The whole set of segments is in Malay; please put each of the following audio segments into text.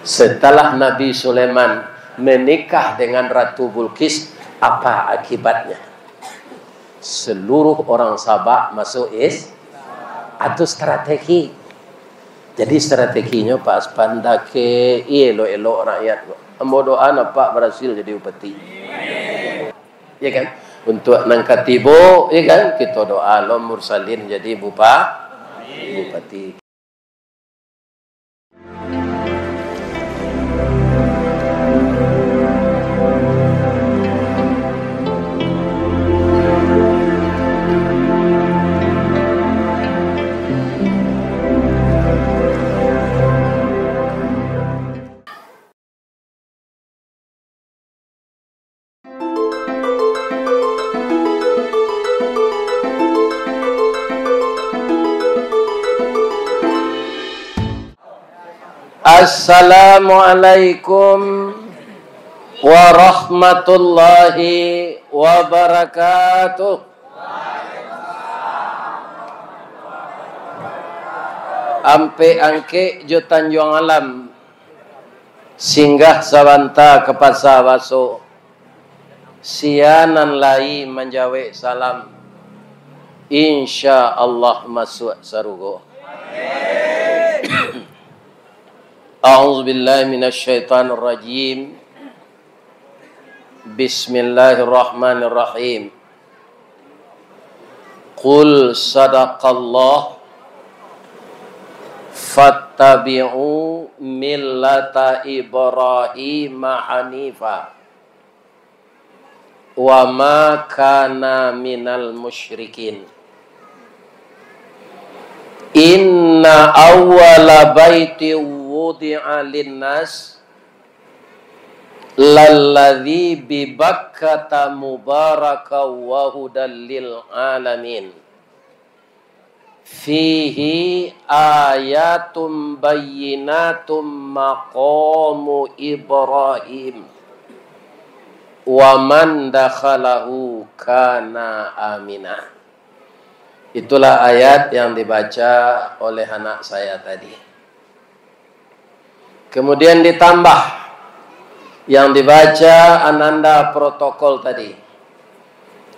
Setelah Nabi Sulaiman menikah dengan Ratu Bilqis, apa akibatnya? Seluruh orang Sabah masuk atau strategi. Jadi strateginya pas pandake elo-elo rakyat. Mau doa Pak berhasil jadi bupati. Ya kan? Untuk nangkatibo, ya kan? Kita doa lo mursalin jadi bupati. Assalamualaikum warahmatullahi wabarakatuh. Ampe angke jo Tanjung Alam singgah sabanta ke pasar baso sianan lai menjawe salam insya Allah masuk sarugo. A'udzu billahi minasyaitonir rajim. Bismillahirrahmanirrahim. Qul sadaqallah fattabi'u millata Ibrahim hanifa wa ma kana minal musyrikin. Inna awwala baiti wudi'a linnas lalladzi bi Bakkata mubaraka wa hudal lil alamin fihi ayatum bayyinatum maqamu Ibrahim wa man dakhalahu kana aminah. Itulah ayat yang dibaca oleh anak saya tadi. Kemudian ditambah yang dibaca ananda protokol tadi.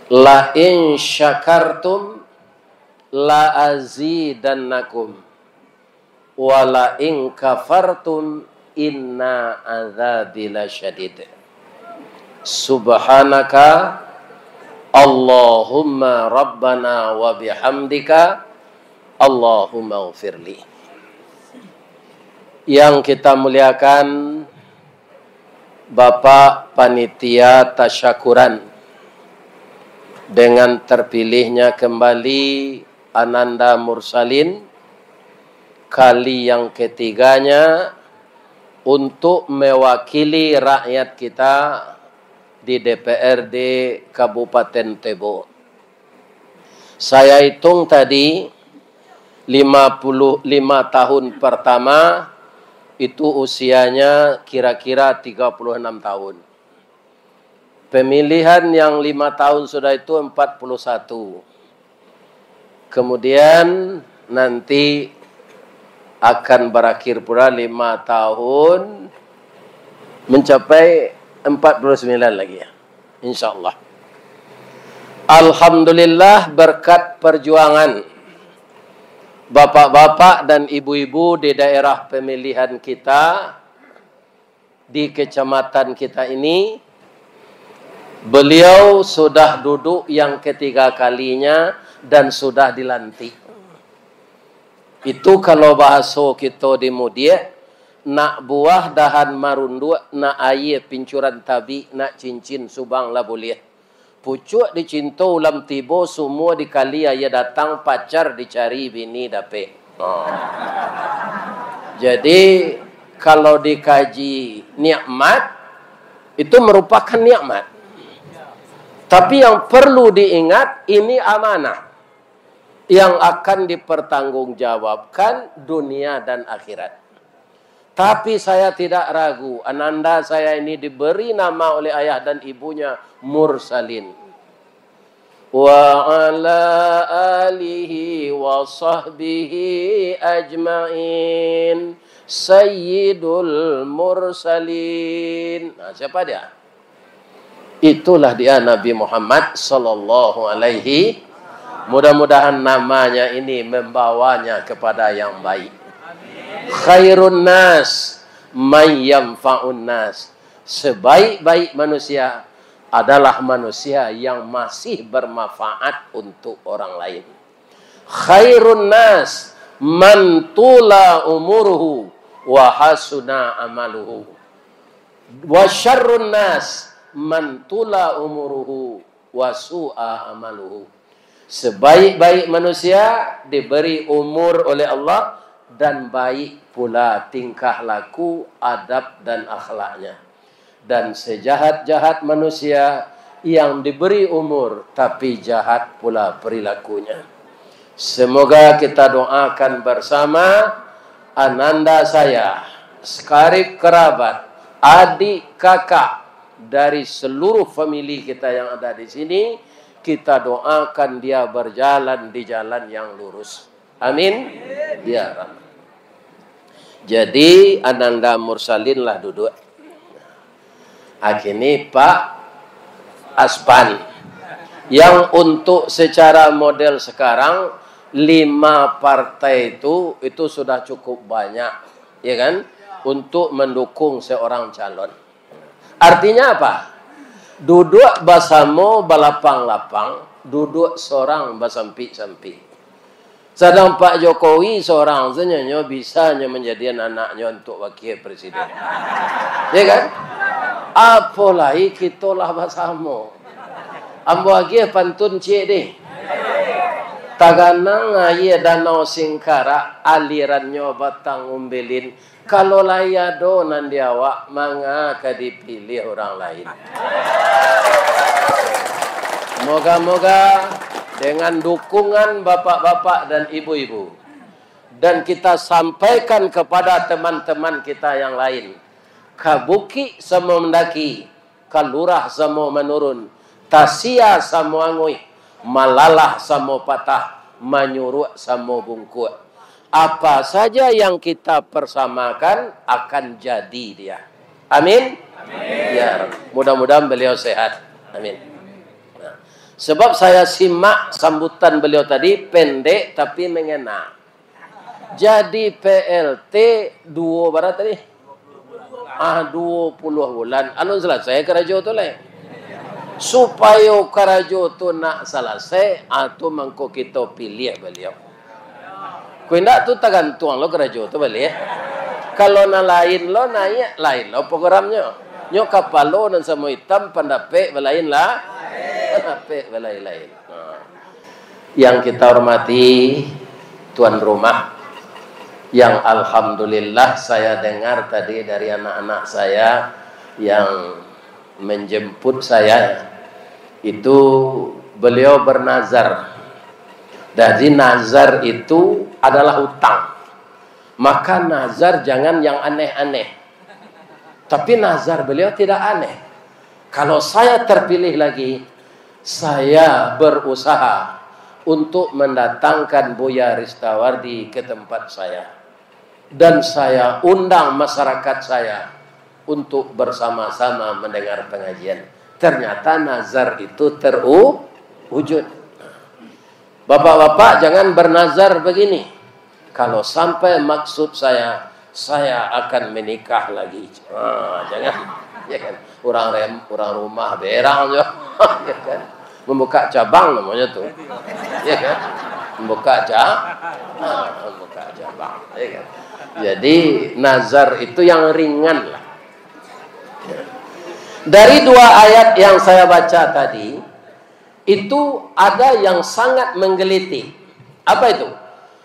La in syakartum la azidannakum wa la in kafartum inna azabi lasyadid. Subhanaka Allahumma rabbana wa bihamdika Allahumma ghfirli. Yang kita muliakan Bapak Panitia Tasyakuran, dengan terpilihnya kembali Ananda Mursalin kali yang ketiganya untuk mewakili rakyat kita di DPRD Kabupaten Tebo. Saya hitung tadi 55 tahun pertama itu usianya kira-kira 36 tahun. Pemilihan yang 5 tahun sudah itu 41. Kemudian nanti akan berakhir pula 5 tahun mencapai 49 lagi ya, insyaallah. Alhamdulillah berkat perjuangan bapak-bapak dan ibu-ibu di daerah pemilihan kita di kecamatan kita ini, beliau sudah duduk yang ketiga kalinya dan sudah dilantik. Itu kalau bahasa kita di Mudia, nak buah dahan marundu, nak air pincuran tabi, nak cincin subang lah boleh. Pucuk dicinta ulam tibo, semua dikali ayah datang pacar dicari bini dapet. Jadi kalau dikaji nikmat, itu merupakan nikmat. Tapi yang perlu diingat, ini amanah yang akan dipertanggungjawabkan dunia dan akhirat. Tapi saya tidak ragu, ananda saya ini diberi nama oleh ayah dan ibunya Mursalin. Wa ala alihi wa sahbihi ajma'in. sayyidul mursalin. Nah, siapa dia? Itulah dia Nabi Muhammad sallallahu alaihi. Mudah-mudahan namanya ini membawanya kepada yang baik. Khairun nas may yanfa'un nas. Sebaik-baik manusia adalah manusia yang masih bermanfaat untuk orang lain. Khairun nas man tula umuruhu wa hasuna amaluhu. Wa syarrun nas man tula umuruhu wa su'a amaluhu. Sebaik-baik manusia diberi umur oleh Allah dan baik pula tingkah laku, adab dan akhlaknya. Dan sejahat-jahat manusia yang diberi umur tapi jahat pula perilakunya. Semoga kita doakan bersama ananda saya, sekarib kerabat, adik kakak dari seluruh famili kita yang ada di sini. Kita doakan dia berjalan di jalan yang lurus. Amin. Ya Rabb. Jadi ananda mursalin lah duduk. Akhirnya Pak Aspan, yang untuk secara model sekarang 5 partai itu sudah cukup banyak, ya kan, untuk mendukung seorang calon. Artinya apa? Duduk basamo balapang-lapang, duduk seorang basampi-sampi. Sedang Pak Jokowi seorang saja bisa menjadi anaknya untuk wakil presiden. Ya kan? Apalagi kita lah basamo. Ambo lagi pantun cik deh. Taganang aye danau Singkara alirannya batang umbelin. Kalau layado nanti awak mangga dipilih orang lain. Moga-moga dengan dukungan bapak-bapak dan ibu-ibu, dan kita sampaikan kepada teman-teman kita yang lain, kabuki sama mendaki, kalurah sama menurun, tasia sama ngui, malalah sama patah, manyuruk sama bungkuk. Apa saja yang kita persamakan akan jadi dia. Amin. Amin. Ya, mudah-mudahan beliau sehat. Amin. Nah, sebab saya simak sambutan beliau tadi pendek tapi mengena. Jadi PLT 2 barat tadi. 20 bulan. Anu selesai kerajo tu lah. Supaya kerajo tu nak selesai, atau mangko kita pilih beliau. Kuindak tu tergantung lo kerajo tu balik. Kalau na lain lo naik lain lo programnya. Nyo kapalo dan semua hitam pendapat belain lah. Pendapat belain lain. Yang kita hormati tuan rumah, yang alhamdulillah saya dengar tadi dari anak-anak saya yang menjemput saya, itu beliau bernazar. Jadi nazar itu adalah hutang. Maka nazar jangan yang aneh-aneh. Tapi nazar beliau tidak aneh. Kalau saya terpilih lagi, saya berusaha untuk mendatangkan Buya Ristawardi ke tempat saya. Dan saya undang masyarakat saya untuk bersama-sama mendengar pengajian. Ternyata nazar itu terwujud. Bapak-bapak jangan bernazar begini. Kalau sampai maksud saya akan menikah lagi. Jangan. Ya kan? Orang rumah berang ya kan? Membuka cabang namanya tuh. Ya kan? Membuka cabang. Ya kan? Jadi nazar itu yang ringan lah. Dari 2 ayat yang saya baca tadi, itu ada yang sangat menggelitik. Apa itu?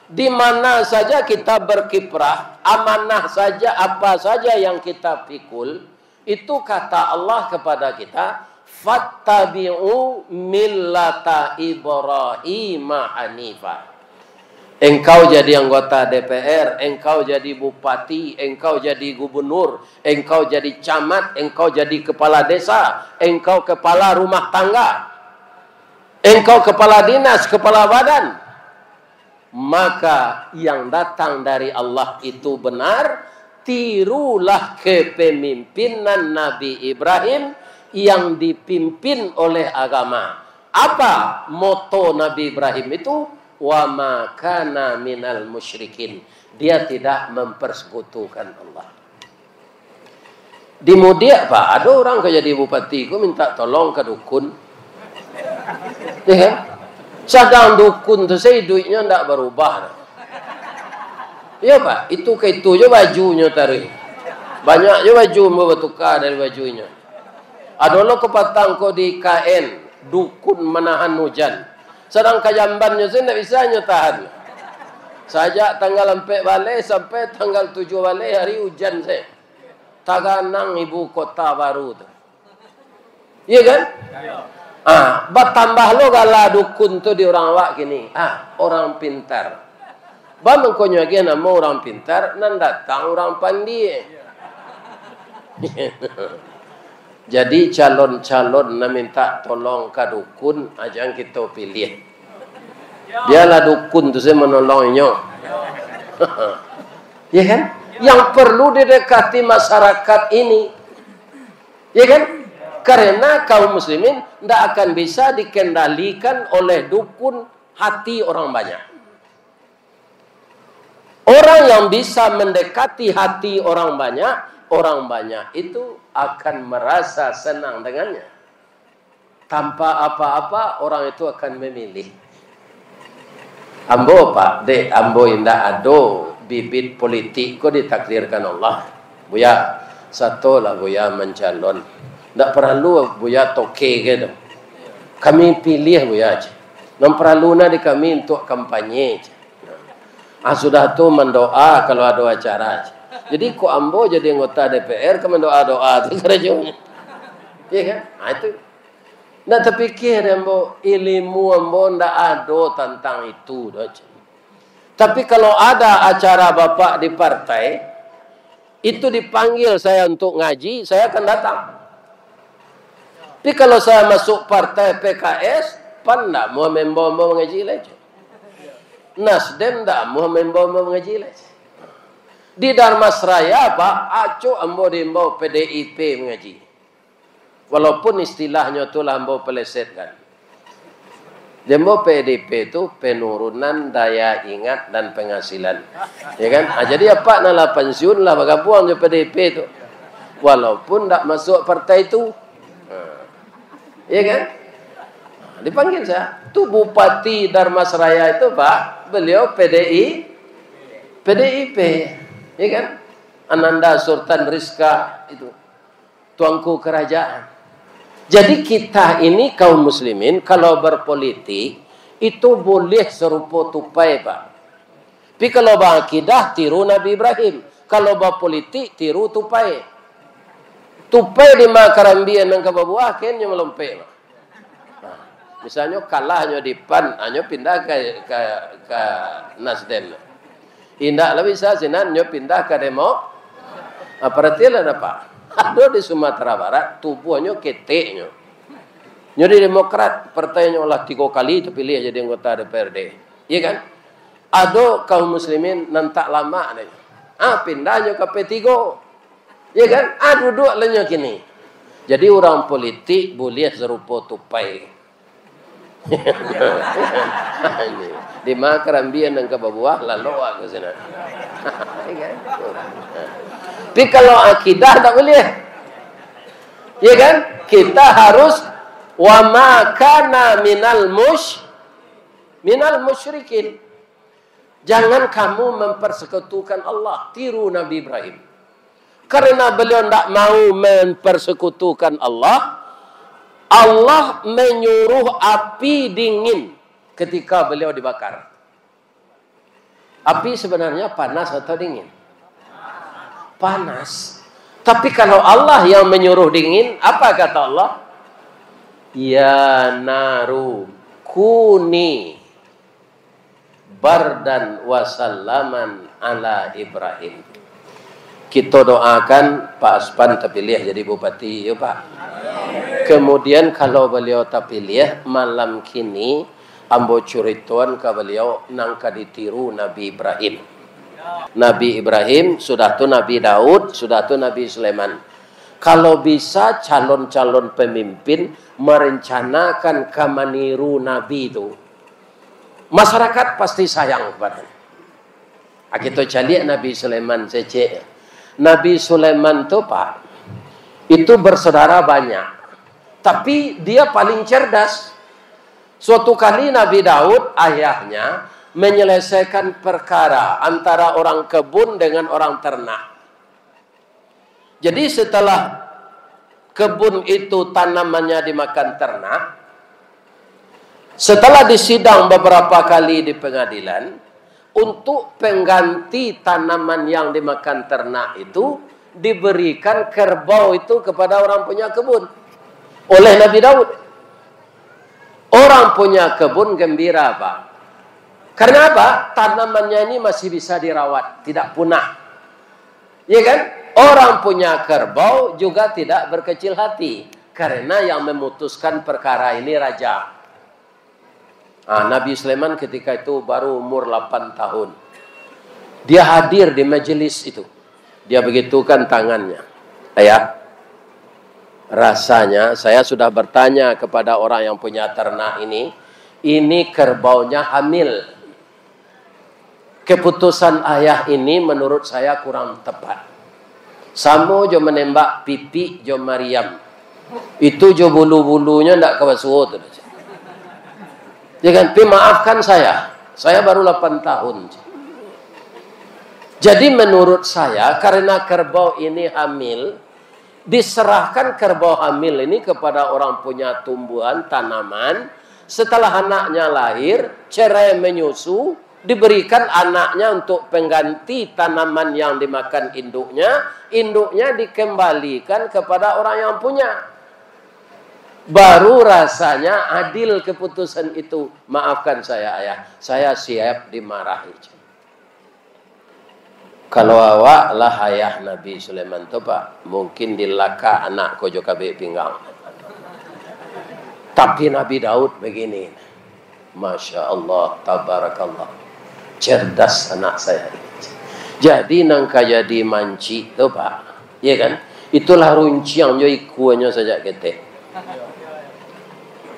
Di mana saja kita berkiprah, amanah saja, apa saja yang kita pikul, itu kata Allah kepada kita, fattabi'u millata Ibrahim hanifa. Engkau jadi anggota DPR, engkau jadi bupati, engkau jadi gubernur, engkau jadi camat, engkau jadi kepala desa, engkau kepala rumah tangga, engkau kepala dinas, kepala badan. maka yang datang dari Allah itu benar. Tirulah kepemimpinan Nabi Ibrahim yang dipimpin oleh agama. Apa moto Nabi Ibrahim itu? Wa ma kana minal musyrikin. Dia tidak mempersekutukan Allah. Di Mudia, Pak, ada orang ke jadi bupati, ku minta tolong ke dukun. Ya kan? Sedang dukun tu saya duitnya tidak berubah. Ya Pak, itu ke itu je bajunya tarik. Banyak je baju mau bertukar dari bajunya. Adalah kepatang ko di KN, dukun menahan hujan. Sedang kajambannya saya tidak bisa tahan. Sajak tanggal 4 balik sampai tanggal 7 balik hari hujan saya. Taganang ibu kota baru tu. Iya kan? Bertambah lo gala dukun tu di orang awak kini. Orang pintar. Mengkonyo lagi nama orang pintar, nan datang orang pandai. Jadi calon-calon nak minta tolong ke dukun, ajang kita pilih. Biarlah dukun tu saya menolongnya. Ya kan? Yang perlu didekati masyarakat ini. Ya kan? Karena kaum muslimin tidak akan bisa dikendalikan oleh dukun hati orang banyak. Orang yang bisa mendekati hati orang banyak itu akan merasa senang dengannya. Tanpa apa-apa orang itu akan memilih. Ambo Pak, dek ambo indah ado bibit politik ko ditakdirkan Allah. Buya satu lah buya mencalon. Tak perlu buya toke gitu. Kami pilih buya aja. Non perlu na di kami untuk kampanye aja. Sudah tu mendoa kalau ada acara. Jadi ku ambo jadi anggota DPR ke mendoa-doa tu kerajanya. Iya kan? Itu. Ndak terpikir ambo ilmu ambo ndak ada tentang itu dah. Tapi kalau ada acara bapak di partai, itu dipanggil saya untuk ngaji, saya akan datang. Tapi kalau saya masuk partai PKS, pan ndak mau membawa ngaji lagi. Nasdem tak mau membawa mengaji lagi. Di Dharmasraya Pak, acu ambo dimbau PDIP mengaji. Walaupun istilahnya tu lah ambo pelesetkan. Dembo PDIP itu penurunan daya ingat dan penghasilan. Ya kan? Jadi apa nala pensiun lah bergabung dengan PDIP itu. Walaupun tak masuk partai itu. Ya kan? Dipanggil saya. Tu Bupati Dharmasraya itu Pak, beliau PDIP, ya kan? Ananda Sultan Rizka itu tuanku kerajaan. Jadi kita ini kaum muslimin kalau berpolitik itu boleh serupa tupai Pak. Tapi kalau berakidah tiru Nabi Ibrahim, kalau berpolitik tiru tupai. Tupai di makarambian dan kebabuah kayaknya melompe Pak. Misalnya kalahnya di PAN, hanya pindah ke Nasdem. Indah lah bisa sinannya pindah ke Demo. Berarti lah Pak. Ada di Sumatera Barat tubuhnya keteknya. Jadi Demokrat partainya olah 3 kali itu pilih jadi anggota DPRD. Iya kan? Ada kaum muslimin nantak lama nih. Pindahnya ke P3. Iya kan? Duduk lahnya kini. Jadi orang politik boleh serupa tupai. Di makarambian dan kebabuah lalu aku sana. Tapi kalau akidah tak boleh. Ya kan? Kita harus wa ma kana minal musyrikin. Jangan kamu mempersekutukan Allah. Tiru Nabi Ibrahim. Karena beliau tidak mau mempersekutukan Allah. Allah menyuruh api dingin ketika beliau dibakar. Api sebenarnya panas atau dingin? Panas. Tapi kalau Allah yang menyuruh dingin, apa kata Allah? Ya naru kuni bardan wasallaman ala Ibrahim. Kita doakan Pak Aspan terpilih jadi bupati, ya Pak. Kemudian kalau beliau terpilih malam kini ambo curituan ke beliau nangka ditiru Nabi Ibrahim. Nabi Ibrahim, sudah tu Nabi Daud, sudah tu Nabi Sulaiman. Kalau bisa calon-calon pemimpin merencanakan kamaniru Nabi itu, masyarakat pasti sayang kepadanya. Kita cari Nabi Sulaiman saja. Nabi Sulaiman tu Pak, itu bersaudara banyak, tapi dia paling cerdas. Suatu kali Nabi Daud, ayahnya, menyelesaikan perkara antara orang kebun dengan orang ternak. Jadi setelah kebun itu tanamannya dimakan ternak, setelah disidang beberapa kali di pengadilan, untuk pengganti tanaman yang dimakan ternak itu diberikan kerbau itu kepada orang punya kebun oleh Nabi Daud. Orang punya kebun gembira, Pak. Karena apa? Tanamannya ini masih bisa dirawat, tidak punah. Ya kan? Orang punya kerbau juga tidak berkecil hati, karena yang memutuskan perkara ini raja. Nabi Sulaiman ketika itu baru umur 8 tahun. Dia hadir di majelis itu. Dia begitukan tangannya. Ayah, rasanya saya sudah bertanya kepada orang yang punya ternak ini kerbaunya hamil. Keputusan ayah ini menurut saya kurang tepat. Samo jo menembak pipi jo Maryam. Itu jo bulu-bulunya ndak kebasuh tuh. Jangan maafkan saya baru 8 tahun. Jadi menurut saya karena kerbau ini hamil, diserahkan kerbau hamil ini kepada orang punya tumbuhan tanaman. Setelah anaknya lahir, cerai menyusu, diberikan anaknya untuk pengganti tanaman yang dimakan induknya dikembalikan kepada orang yang punya. Baru rasanya adil keputusan itu. Maafkan saya ayah, saya siap dimarahi. Kalau awak lah ayah Nabi Sulaiman tu Pak, mungkin dilaka anak kojo kabe pinggang. Tapi Nabi Daud begini, Masya Allah, Tabarakallah, cerdas anak saya. Jadi nangka jadi manci tu Pak, ya kan? Itulah runciang jo ikuannya saja kita.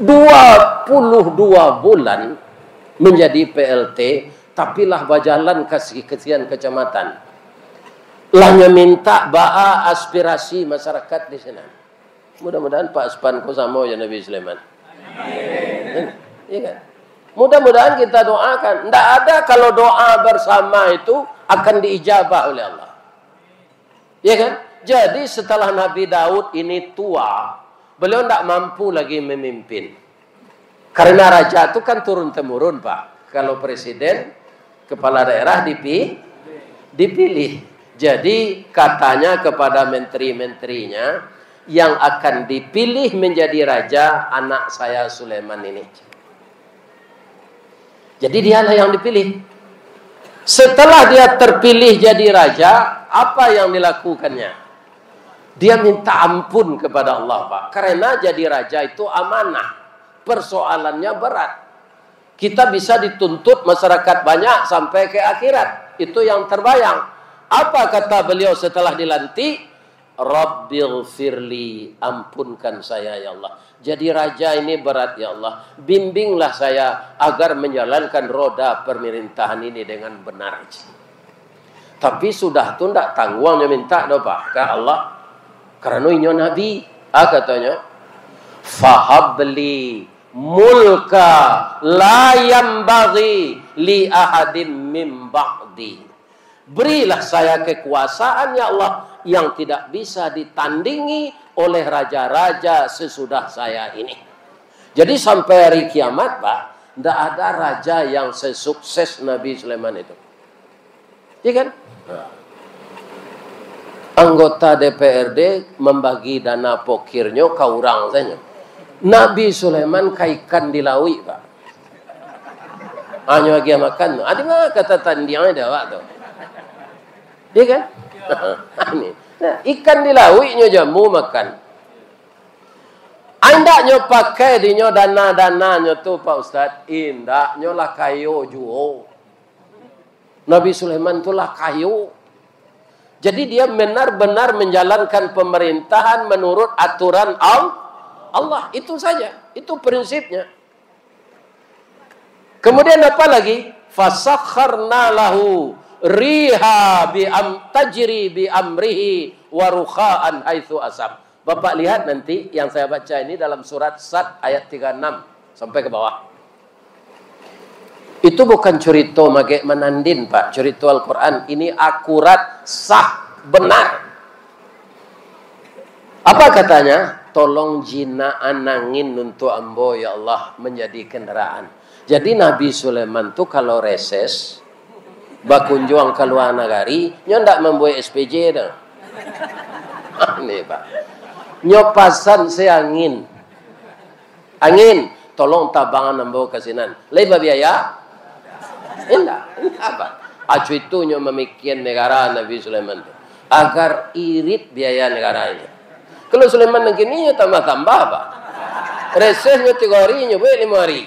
22 bulan menjadi PLT, tapi lah berjalan ke sekian kecamatan. Lahnya minta ba'a aspirasi masyarakat di sana. Mudah-mudahan Pak Aspanku sama ya Nabi Sulaiman. Iya kan? Mudah-mudahan kita doakan. Tidak ada kalau doa bersama itu akan diijabah oleh Allah. Iya kan? Jadi setelah Nabi Daud ini tua, beliau tidak mampu lagi memimpin. Karena raja itu kan turun-temurun Pak. Kalau presiden, kepala daerah dipilih. Jadi katanya kepada menteri-menterinya, yang akan dipilih menjadi raja anak saya Sulaiman ini. Jadi dialah yang dipilih. Setelah dia terpilih jadi raja, apa yang dilakukannya? Dia minta ampun kepada Allah Pak. Karena jadi raja itu amanah. Persoalannya berat. Kita bisa dituntut masyarakat banyak sampai ke akhirat. Itu yang terbayang. Apa kata beliau setelah dilantik? Rabbighfirli, ampunkan saya ya Allah. Jadi raja ini berat ya Allah. Bimbinglah saya agar menjalankan roda pemerintahan ini dengan benar. Tapi sudah tu ndak tangguangnya minta doa Pak ke Allah. Karena ini Nabi, katanya, fahabli mulka la yambaghi li ahadin min ba'di. Berilah saya kekuasaan ya Allah yang tidak bisa ditandingi oleh raja-raja sesudah saya ini. Jadi sampai hari kiamat Pak, tidak ada raja yang sesukses Nabi Sulaiman itu. Iya kan? Anggota DPRD membagi dana pokirnya ke orang saja. Nabi Sulaiman kaikan dilawi Pak. Hanya lagi makan. Ada nggak kata tandiangnya dah tu? Iya kan? Nah, ikan dilawi nya jamu makan. Anda nyo pakai di nyo dana nyo tu Pak Ustaz. Indak nyo lah kayu juo. Nabi Sulaiman tu lah kayu. Jadi dia benar-benar menjalankan pemerintahan menurut aturan Allah. Itu saja. Itu prinsipnya. Kemudian apa lagi? Fasakharna lahu riha tajri bi amrihi wa rukha'an haitsu asab. Bapak lihat nanti yang saya baca ini dalam surat Sad ayat 36 sampai ke bawah. Itu bukan cerita magek menandin, Pak. Cerita Al-Quran ini akurat, sah, benar. Apa katanya? Tolong jina anangin untuk ambo ya Allah menjadi kendaraan. Jadi Nabi Sulaiman tu kalau reses bakunjuang keluar negari, nyo ndak membuat SPJ dah. Ini Pak. Nyo pasan seangin. Angin, tolong tabangan ambo kasinan. Leba biaya? Enggak apa? Acu itu nyo memikirkan negara Nabi Sulaiman tu agar irit biaya negaranya. Kalau Sulaiman yang kini nyo tambah-tambah apa? Reses nyo 3 hari nyo boleh 5 hari.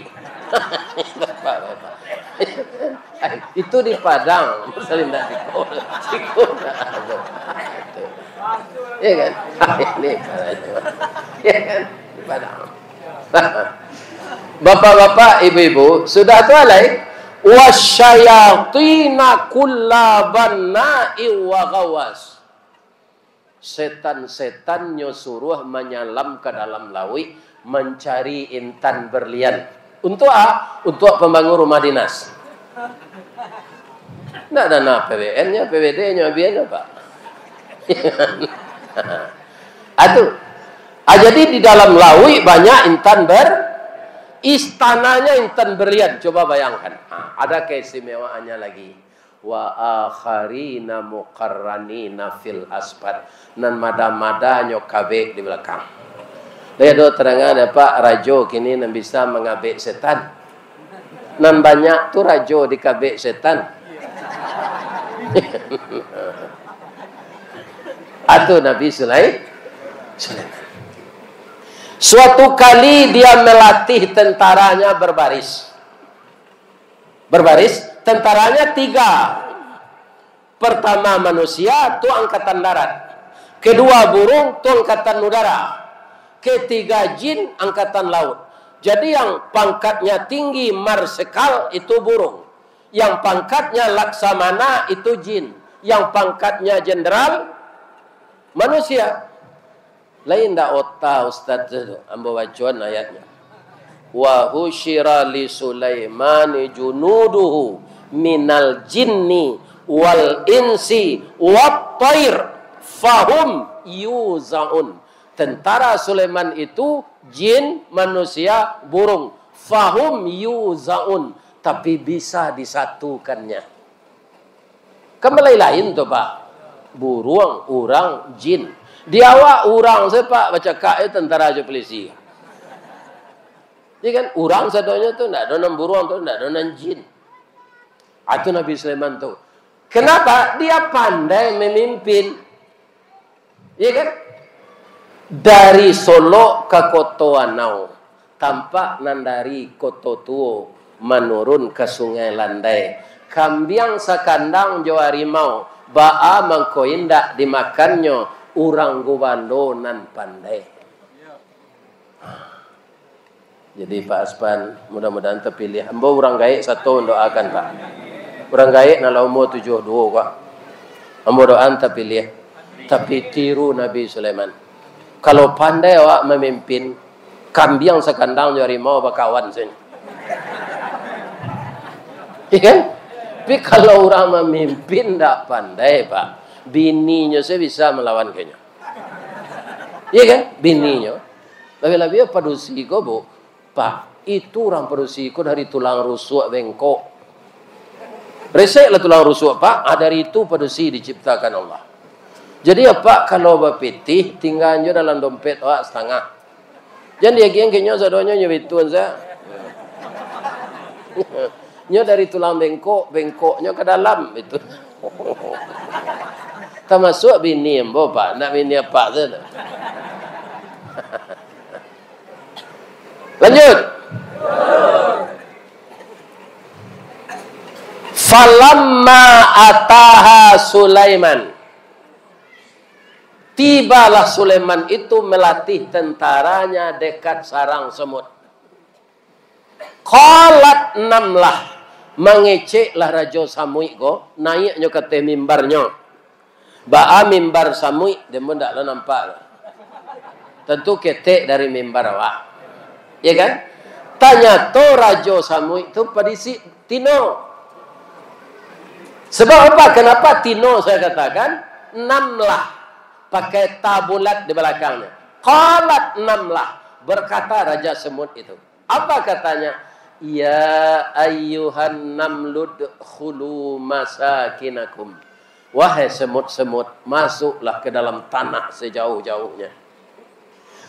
Itu di Padang, misalnya tidak di Kona. Iya kan? Ini iya kan? Di Padang. Bapak-bapak, ibu-ibu, sudah tahu lah. Wasyayatina kullabanna'i wa ghawas. Setan-setan nyo suruh menyelam ke dalam laut mencari intan berlian. Untuk apa? Untuk pembangun rumah dinas. Tidak ada PWN-nya, PWD-nya biasa Pak. Aduh. Jadi di dalam laut banyak intan istananya intan berlian. Coba bayangkan. Ada keistimewaannya lagi. Wa akharina muqarranina fil asfad. Nan mada-mada nyokabe di belakang. Dia do terangan Pak rajo kini nan bisa mengabek setan. Nan banyak tu rajo dikabek setan. Atau Nabi Sulaiman. Suatu kali dia melatih tentaranya berbaris. Berbaris, tentaranya 3. Pertama manusia, tu angkatan darat. Kedua burung, tu angkatan udara. Ketiga jin, angkatan laut. Jadi yang pangkatnya tinggi marsikal itu burung. Yang pangkatnya laksamana itu jin. Yang pangkatnya jenderal manusia. Lain dak otak Ustaz tu ambo bacuan ayatnya. Wa husyira li Sulaimani junuduhu minal jinni wal insi wat thair fahum yuzaun. Tentara Sulaiman itu jin, manusia, burung. Fahum yuzaun, tapi bisa disatukannya. Kembali lain tu Pak. Burung, orang, jin. Di awak orang saya Pak baca kak tentara aja polisi. Jadi kan orang sadonya tu ndak ada burung tu ndak ada jin. Itu Nabi Sulaiman tu. Kenapa? Dia pandai memimpin. Iya kan? Dari Solo ke Koto Anau. Tampak nandari Koto Tuo menurun ke Sungai Landai. Kambiang sakandang jo harimau. Ba'a mangkoindak dimakannya. Urang gubando nan pandai. Jadi Pak Aspan mudah-mudahan terpilih. Ambo orang gaik satu doakan Pak. Orang gaik na umur 72 Pak. Ambo doan terpilih. Tapi tiru Nabi Sulaiman. Kalau pandai awak memimpin, kambing sekandang dari mau bakawan saja. Iya kan? Tapi kalau orang memimpin tak pandai Pak. Bininya saya bisa melawan kayaknya. Iya kan? Bininya. Lebih-lebih padusiko Bu. Pak, itu orang padusiko dari tulang rusuk bengkok. Reseklah tulang rusuk Pak. Dari itu padusi diciptakan Allah. Jadi apa kalau bapitih tinggalnya dalam dompet awak setengah. Jangan dia kayaknya sadonya nyebituan saya. Nyo dari tulang bengkoknya ke dalam itu. Termasuk bini Pak, nak bini apa tu? Lanjut. Falamma ataha Sulaiman. Tibalah Sulaiman itu melatih tentaranya dekat sarang semut. Qalat namlah, mengeceklah Raja Samui ko, naiknya ke mimbarnya. Ba'a mimbar Samui, dia pun tak nampak. Tentu ketek dari mimbar awak. Ya kan? Tanya to Raja Samui itu padisi Tino. Sebab apa? Kenapa Tino saya katakan? Namlah. Pakai tabulat di belakangnya. Qalat namlah. Berkata Raja Semut itu. Apa katanya? Ya ayyuhan namlud khulu masakinakum. Wahai semut-semut, masuklah ke dalam tanah sejauh-jauhnya.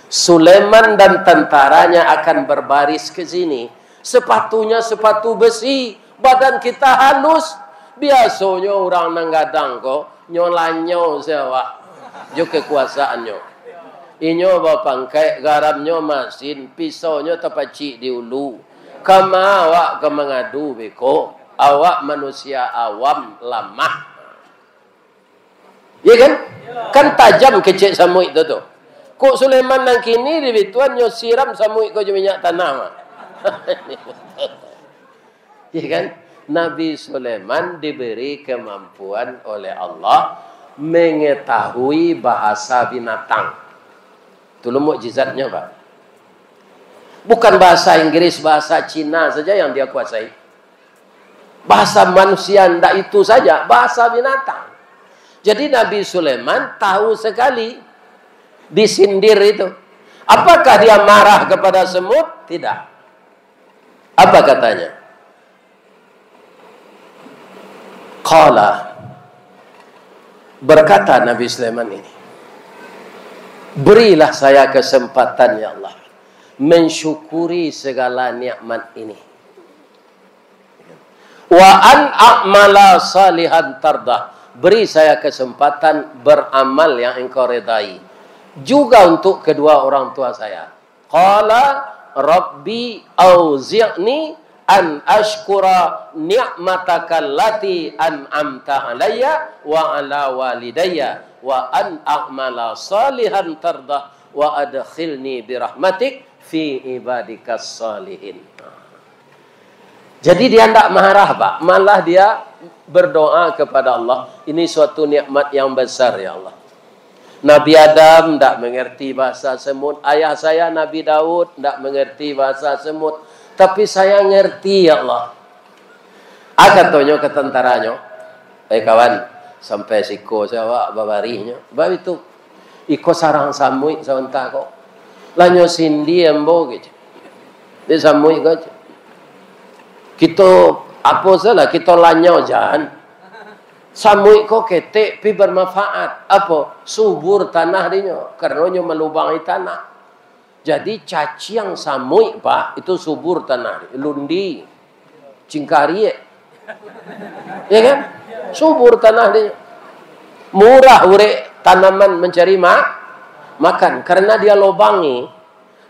Sulaiman dan tentaranya akan berbaris ke sini. Sepatunya sepatu besi. Badan kita halus. Biasanya orang nanggadang kok. Nyolanyo sewa. Juga kekuasaannya. Inyo bapangkai garamnya masin, pisaunya terpacik di ulu. Kama awak ke mengadu beko, awak manusia awam lamah. Ya kan? Kan tajam kecek Samui itu tu. Kok Sulaiman nang kini di bituan nyo siram Samui ko minyak tanah. Ya kan? Nabi Sulaiman diberi kemampuan oleh Allah mengetahui bahasa binatang. Itu mukjizatnya, Pak. Bukan bahasa Inggris, bahasa Cina saja yang dia kuasai. Bahasa manusia tidak itu saja, bahasa binatang. Jadi Nabi Sulaiman tahu sekali disindir itu. Apakah dia marah kepada semut? Tidak. Apa katanya? Qala, berkata Nabi Sulaiman ini, berilah saya kesempatan ya Allah mensyukuri segala nikmat ini. Wa an a'mala salihan tardah, beri saya kesempatan beramal yang engkau redai. Juga untuk kedua orang tua saya. Qala rabbi auzi'ni an ashkura ni'mataka allati an'amta alayya wa ala walidayya wa an a'mala salihan tardah wa adkhilni birahmatik fi ibadikas salihin. Jadi dia tidak marah, Pak. Malah dia berdoa kepada Allah. Ini suatu nikmat yang besar ya Allah. Nabi Adam tidak mengerti bahasa semut. Ayah saya Nabi Daud tidak mengerti bahasa semut. Tapi saya ngerti ya Allah. Akan tonyo ke tentaranya. Kawan, sampai siko saya babarinya. Bab itu iko sarang Samui sebentar kok. Lanyo sindi embo gitu. Di Samui gitu. Kita apa salah kita lanyo jangan. Samui kok ketek pi bermanfaat. Apa? Subur tanah dinyo. Karena melubangi tanah. Jadi caciang Samui, Pak, itu subur tanah. Lundi, Cingkari. Ya kan? Subur tanah dia. Murah urek tanaman mencari makan. Karena dia lobangi.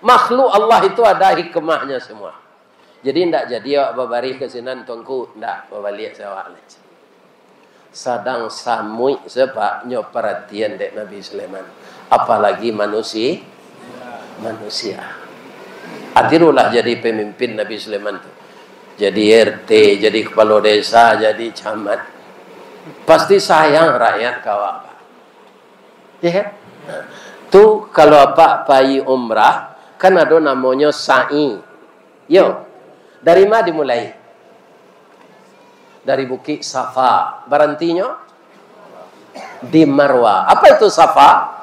Makhluk Allah itu ada hikmahnya semua. Jadi tidak jadi awak babari kesinan tuanku. Tidak, babalik sewak. Sadang Samui sebab nyo perhatian dek Nabi Sulaiman. Apalagi manusia. Adirulah jadi pemimpin Nabi Sulaiman itu. Jadi RT, jadi kepala desa, jadi camat. Pasti sayang rakyat kawak. Ya kan? Tuh kalau apa bayi umrah kan ada namanya sa'i. Yo. Dari mana dimulai? Dari Bukit Safa. Berhentinya di Marwah. Apa itu Safa?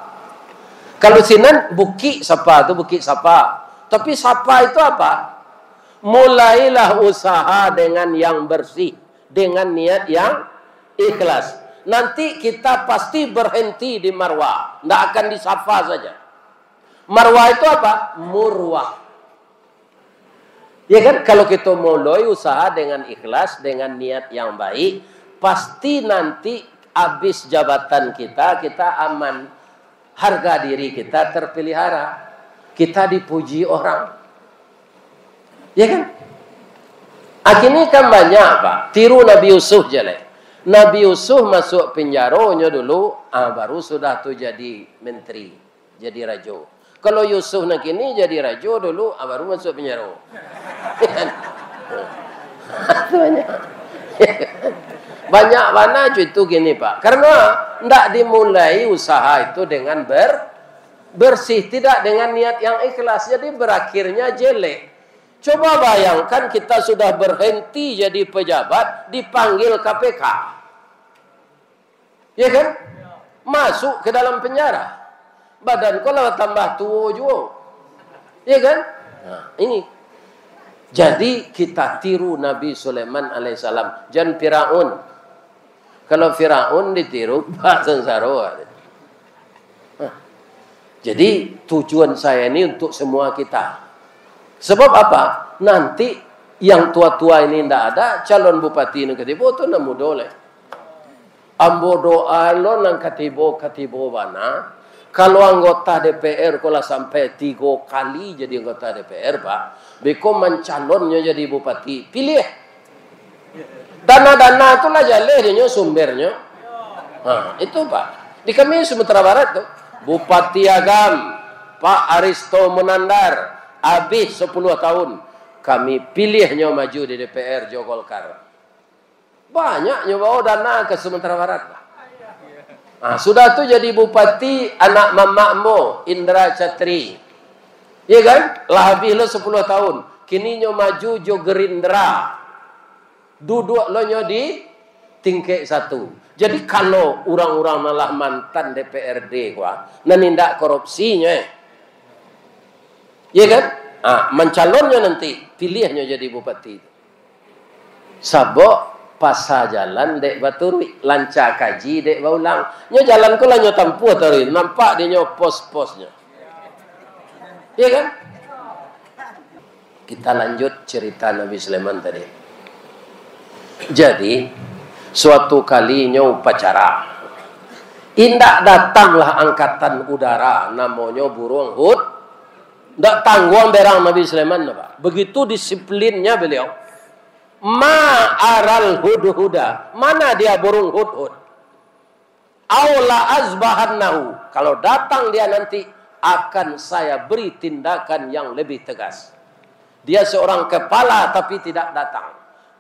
Kalau sinan Bukit Safa itu Bukit Safa. Tapi Safa itu apa? Mulailah usaha dengan yang bersih, dengan niat yang ikhlas. Nanti kita pasti berhenti di Marwah, tidak akan di Safa saja. Marwah itu apa? Murwah. Ya kan? Kalau kita mulai usaha dengan ikhlas, dengan niat yang baik, pasti nanti habis jabatan kita aman. Harga diri kita terpelihara. Kita dipuji orang. Ya kan? Akhirnya kan banyak Pak. Tiru Nabi Yusuf je lah. Nabi Yusuf masuk penjaranya dulu, baru sudah tu jadi menteri, jadi raja. Kalau Yusuf nak kini jadi raja dulu, baru masuk penjara. Banyak. Banyak mana itu gini Pak. Karena tidak dimulai usaha itu dengan bersih, tidak dengan niat yang ikhlas. Jadi berakhirnya jelek. Coba bayangkan kita sudah berhenti jadi pejabat, dipanggil KPK. Ya kan? Masuk ke dalam penjara. Badan kalau tambah tua juga. Ya kan? Nah, ini. Jadi kita tiru Nabi Sulaiman alaihissalam. Jangan Firaun. Kalau Firaun ditiru, Pak sengsara. Jadi tujuan saya ini untuk semua kita. Sebab apa? Nanti yang tua-tua ini tidak ada, calon bupati ini ketibo itu tidak mudah oleh. Ambo doa lo nang katibo mana? Kalau anggota DPR kalau sampai 3 kali jadi anggota DPR Pak, beko mencalonnya jadi bupati, pilih. Dana-dana itulah jalurnya sumbernya. Nah, itu Pak. Di kami Sumatera Barat tuh, Bupati Agam Pak Aristo Munandar. Habis 10 tahun kami pilihnya maju di DPR Golkar. Banyak nyoba dana ke Sumatera Barat. Nah, sudah tuh jadi bupati anak mamakmu Indra Catri. Iya kan? Lah habis lo 10 tahun. Kini nyo maju Jo Gerindra. Duduk lo nyo di tingkat 1. Jadi kalau orang-orang malah mantan DPRD nenindak korupsinya. Ya kan? Mencalonnya nanti, pilihnya jadi bupati. Sabok pasar jalan dek baturi, lancar kaji dek baulang. Nyo jalan ko lah nyo tampu tadi, nampak dia nyo pos-posnya. Ya kan? Kita lanjut cerita Nabi Sulaiman tadi. Jadi suatu kali nyo upacara. Indak datanglah angkatan udara namanya burung hud. Tak tanggung berang Nabi Sulaiman Pak. Begitu disiplinnya beliau. Ma aral hudhuda. Mana dia burung hudhud? Aula azbahannahu. Kalau datang dia nanti akan saya beri tindakan yang lebih tegas. Dia seorang kepala tapi tidak datang.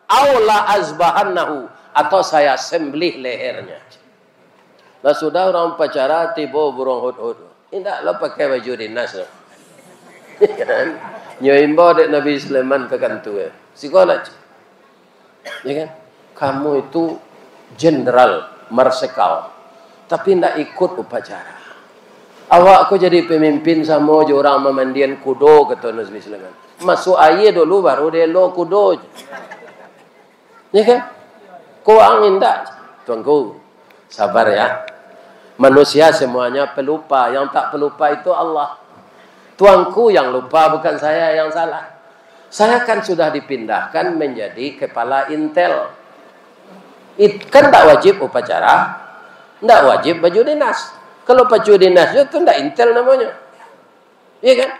Aula azbahannahu. Atau saya sembelih lehernya. Nah sudah orang pacara tiba burung hudhud. Tidak lo pakai baju dinas loh. Kan? Nyoimbo dek Nabi Sulaiman ke kantor. Sekolah. Ya kan? Kamu itu jenderal marsekal, tapi tidak ikut upacara. Awak aku jadi pemimpin sama orang memandian kudo kata Nabi Sulaiman. Masuk air dulu baru dia lo kudo. Ya kan? Kau angin tak? Tuanku, sabar ya. Manusia semuanya pelupa. Yang tak pelupa itu Allah. Tuanku yang lupa, bukan saya yang salah. Saya kan sudah dipindahkan menjadi kepala Intel. Kan tak wajib upacara, tidak wajib baju dinas. Kalau baju dinas itu tidak Intel namanya. Iya kan?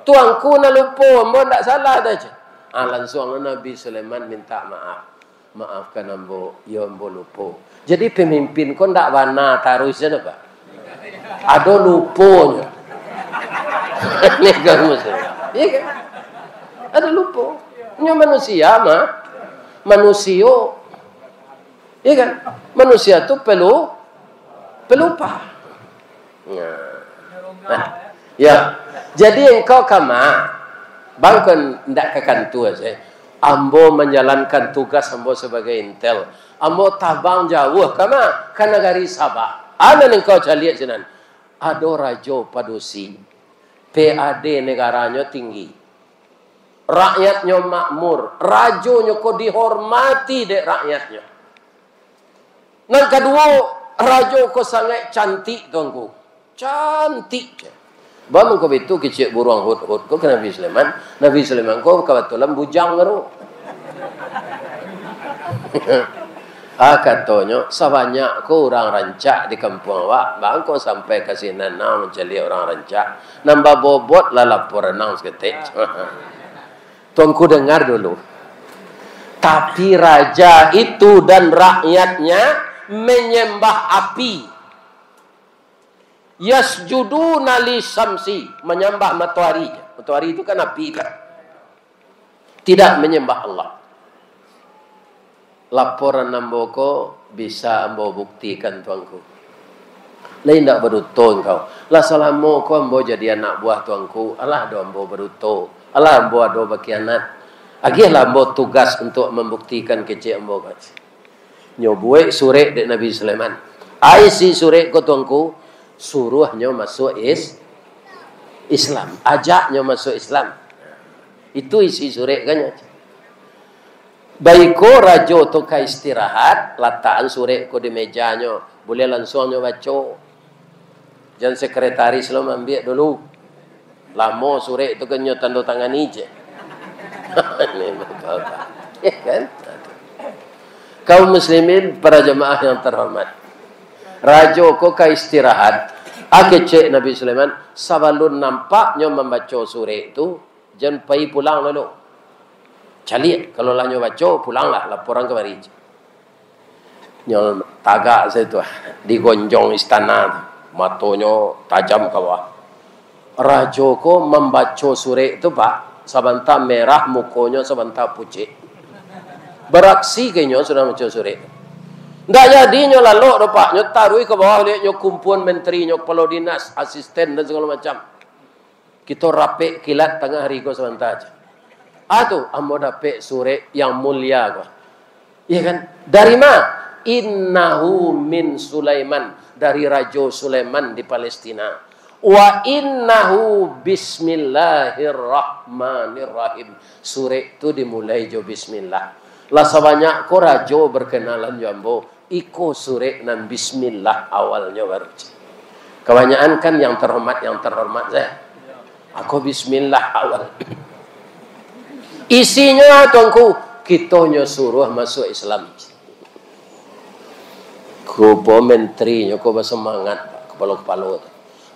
Tuanku nak lupa, ambo tidak salah saja. Langsung Nabi Sulaiman minta maaf. Maafkan ambo, ya ambo lupa. Jadi pemimpin kau tidak wana taruh sana Pak. Ada lupanya. Ini kamu iya kan? Ada lupa. Ini manusia mah. Manusia. Iya kan? Manusia itu pelupa. Nah, ya. Jadi engkau kama bangkon ndak ke kantor saya. Ambo menjalankan tugas ambo sebagai intel. Ambo tabang jauh kama ke negari Sabah. Ana engkau lihat jenan. Ada raja padusi. PAD negaranya tinggi. Rakyatnya makmur. Rajonya kok dihormati dek rakyatnya. Yang kedua, rajo kok sangat cantik tuanku. Cantik. Baru kau itu kecil burung hud-hud. Kau ke Nabi Sulaiman. Nabi Sulaiman kau kebetulan bujang baru. Katanya, sebanyak kau orang rancak di kampung awak, bang kau sampai ke sini mencari orang rancak, nambah bobot lah lapor renang seketik. Tuanku dengar dulu. Tapi raja itu dan rakyatnya menyembah api. Yasjuduna li syamsi, menyembah matahari. Matahari itu kan api kan. Tidak menyembah Allah. Laporan namboko bisa ambo buktikan tuanku. Lain tak berutuh kau. Lah salamu kau ambo jadi anak buah tuanku. Allah do ambo berutuh. Allah ambo ado berkhianat. Agilah ambo tugas untuk membuktikan kecik ambo kat. Nyobuek surek dek Nabi Sulaiman. Ai si surek ko tuanku suruhnya masuk Islam. Ajaknya masuk Islam. Itu isi surek kan. Baiko rajo tu ka istirahat, lataan surek ko di mejanya. Boleh langsungnya baca. Jangan sekretaris lo ambil dulu. Lama surek itu kan tanda tangan je. Ini betul. Ya kan? Kaum muslimin, para jemaah yang terhormat. Rajo ko ka istirahat. Cek Nabi Sulaiman sabalun nampaknya membaca surek itu, jangan pergi pulang lalu. Cali kalau lah nyo baca pulanglah laporan kemari. Nyo tagak saya tu digonjong istana, matonya tajam ke bawah. Rajo ko membaca surek itu pak, sebentar merah mukonya sebentar pucet. Beraksi kenyo sudah baca surek. Ndak jadi nyo lalu pak nyo taruh ke bawah dia nyo kumpulan menteri nyo kepala dinas, asisten dan segala macam. Kita rapik kilat tengah hari ko sebentar aja. Tuh ambo dapat surek yang mulia kok. Iya kan? Dari mana? Innahu min Sulaiman, dari Raja Sulaiman di Palestina. Wa innahu bismillahirrahmanirrahim. Surek itu dimulai jo bismillah. Lah sebanyak ko raja berkenalan jambo, iko surek nan bismillah awalnya baru. Kebanyakan kan yang terhormat saya. Aku bismillah awal. Isinya tuanku, kita suruh masuk Islam. Kupo menteri kau bersemangat kepala-kepala.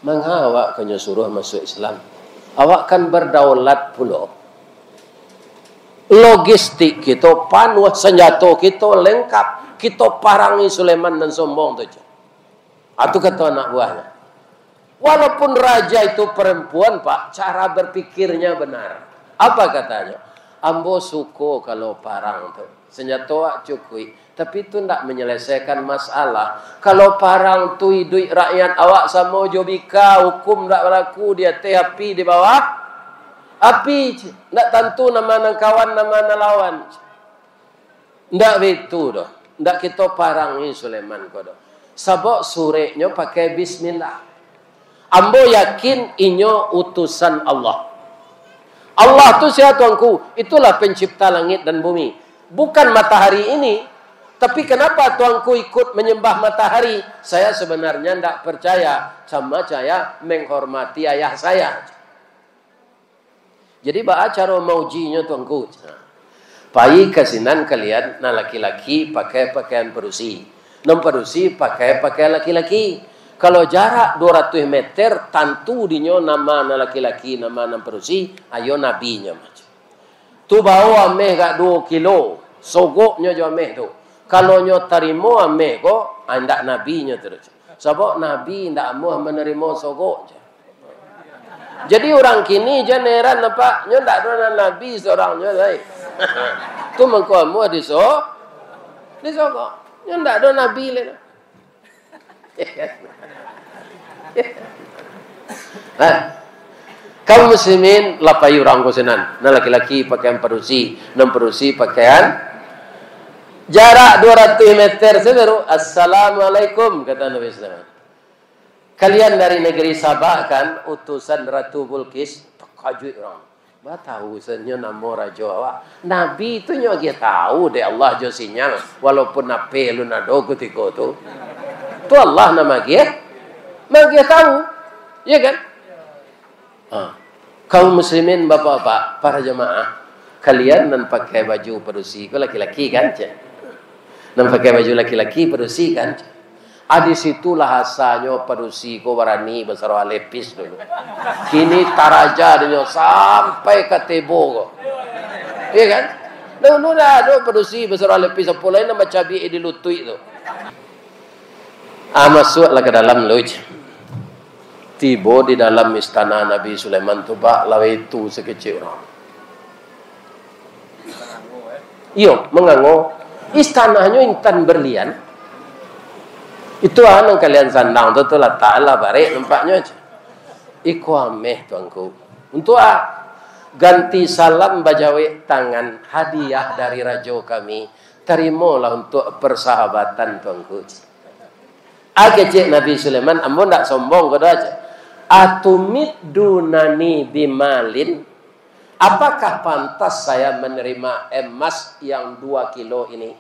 Mengawak kau suruh masuk Islam. Awak kan berdaulat pula. Logistik kita panuh, senjata kita lengkap. Kita parangi Sulaiman dan sombong tu. Itu kata anak buahnya. Walaupun raja itu perempuan pak, cara berpikirnya benar. Apa katanya? Ambo suko kalau parang tu. Senjata cukup. Tapi itu tidak menyelesaikan masalah. Kalau parang tu hidup rakyat awak sama jobika, hukum tidak berlaku, dia teh api di bawah. Api. Tidak tentu nama kawan, nama lawan. Tidak begitu dah. Tidak kita parangi Sulaiman ko dah. Sebab sureknya pakai bismillah. Ambo yakin inyo utusan Allah. Allah tu siapa tuanku? Itulah pencipta langit dan bumi. Bukan matahari ini. Tapi kenapa tuanku ikut menyembah matahari? Saya sebenarnya tidak percaya. Sama saya menghormati ayah saya. Jadi baca cara maujinya tuanku. Pai kasinan kalian, nah laki-laki pakai pakaian perusi. Non perusi pakai pakaian laki-laki. Kalau jarak 200 meter, tentu dinyo nama na laki-laki, nama na perusi, ayo nabinya macam. Tu bawa ameh gak 2 kilo, sogoknya jo ameh tu. Kalau nyo tarimo ameh ko, andak nabinya terus. Sebab nabi ndak mau menerima sogok. Jadi orang kini jeneran apa? Nyo ndak ada nabi seorangnya baik. Tu mengko di sogok. Nyo ndak ada nabi le. Kaum muslimin lapai orang kosenan. Nah laki-laki pakaian perusi, non perusi pakaian jarak 200 meter seberu. Assalamualaikum kata Nabi Sulaiman. Kalian dari negeri Sabah kan utusan Ratu Bilqis. Takajui orang. Ba tahu sebenarnya nama raja awak. Nabi itu nyo dia tahu deh Allah jo sinyal walaupun nape lu nado ketika tu. Tu Allah nama dia. Dia tahu. Ya kan? Kaum muslimin bapak-bapak, para jemaah, kalian nan pakai baju perusi, kau laki-laki kan? Nan pakai baju laki-laki perusi kan? Di situlah asalnya perusi kau berani besar lepis dulu. Kini taraja dia sampai ke tebo kau. Iya kan? Nu dah ada produksi besar lebih sepuluh nama cabai di lutui tu. Masuklah ke dalam loj. Tiba di dalam istana Nabi Sulaiman tu pak lawe itu sekecil orang. Iyo, mengango istananya intan berlian. Itu yang kalian sandang tu letaklah barek nampaknya aja. Iku ameh tuanku. Untuk ganti salam bajawe tangan hadiah dari raja kami. Terimalah untuk persahabatan tuanku. Cik Nabi Sulaiman, ambo ndak sombong kau aja. Atumid dunani bimalin. Apakah pantas saya menerima emas yang 2 kilo ini?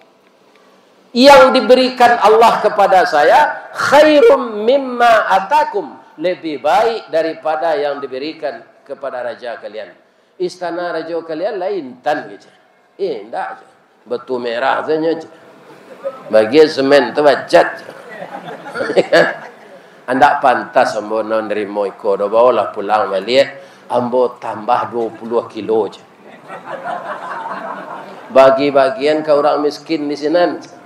Yang diberikan Allah kepada saya khairum mimma atakum, lebih baik daripada yang diberikan kepada raja kalian. Istana raja kalian lain tan gitu. Ndak aja. Batu merah saja. Bagian semen tu bacat. Anda pantas ambo nerimo iko do bawalah pulang balik ambo tambah 20 kilo je. Bagi-bagian ke orang miskin di sini.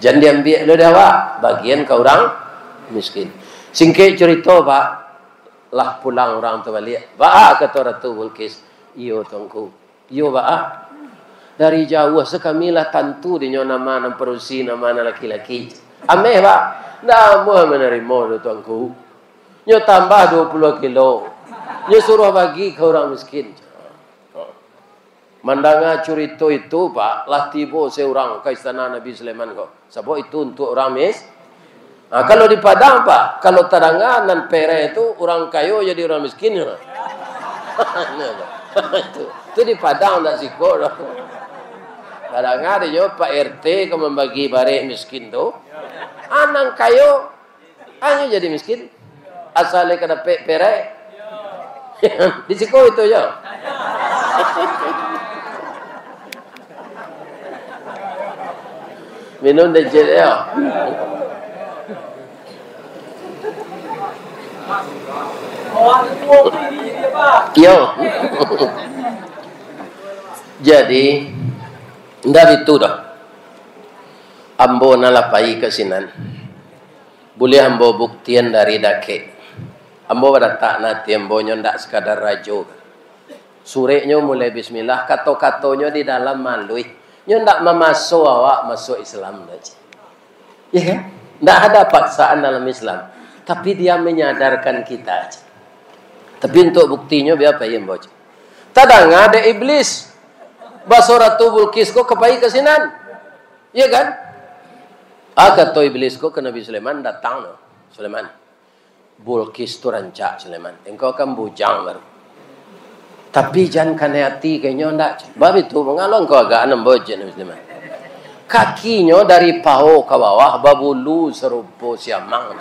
Jangan diambil lo dah bagian ke orang miskin. Singkat cerita pak lah pulang orang tu balik. Pak kata Ratu Bilqis, iyo tuanku, iyo pak. Dari jauh sekamilah tantu dinyo nama perusi nama laki-laki. Ameh pak, dah mau menerima do tuanku. Nyo tambah 20 kilo. Nyo suruh bagi ke orang miskin. Mandanga cerita itu pak, lah tiba seorang ke istana Nabi Sulaiman kok. Sebab itu untuk orang kalau di Padang pak, kalau tadangan pere itu orang kaya jadi orang miskin. Itu di Padang tak siko. Kadang-kadang dia Pak RT kalau membagi barek miskin tu, anak kayo hanya jadi miskin. Asalnya kena perek. Di siko itu ya. Minum dejit ya. Yo. Jadi ndak itu dah. Ambo nalapai ke sinan. Boleh ambo buktian dari dake. Ambo pada tak nanti ambo ndak sekadar rajo. Sureknya mulai bismillah, kato-katonya di dalam malui. Nyo ndak memasuk awak masuk Islam aja. Ya kan? Ndak ada paksaan dalam Islam. Tapi dia menyadarkan kita aja. Tapi untuk buktinya biar apa ya ambo? Tadang ada iblis. Baso Ratu Bilqis kok kepai ke sinan. Iya kan? Kata iblis kok ke Nabi Sulaiman datang no. Sulaiman. Bilqis tu rancak Sulaiman. Engkau kan bujang baru. Tapi jangan kena hati kayaknya ndak. Bab itu mengalong kau agak enam bojen Nabi Sulaiman. Kakinya dari paha ke bawah babulu serupa siamang.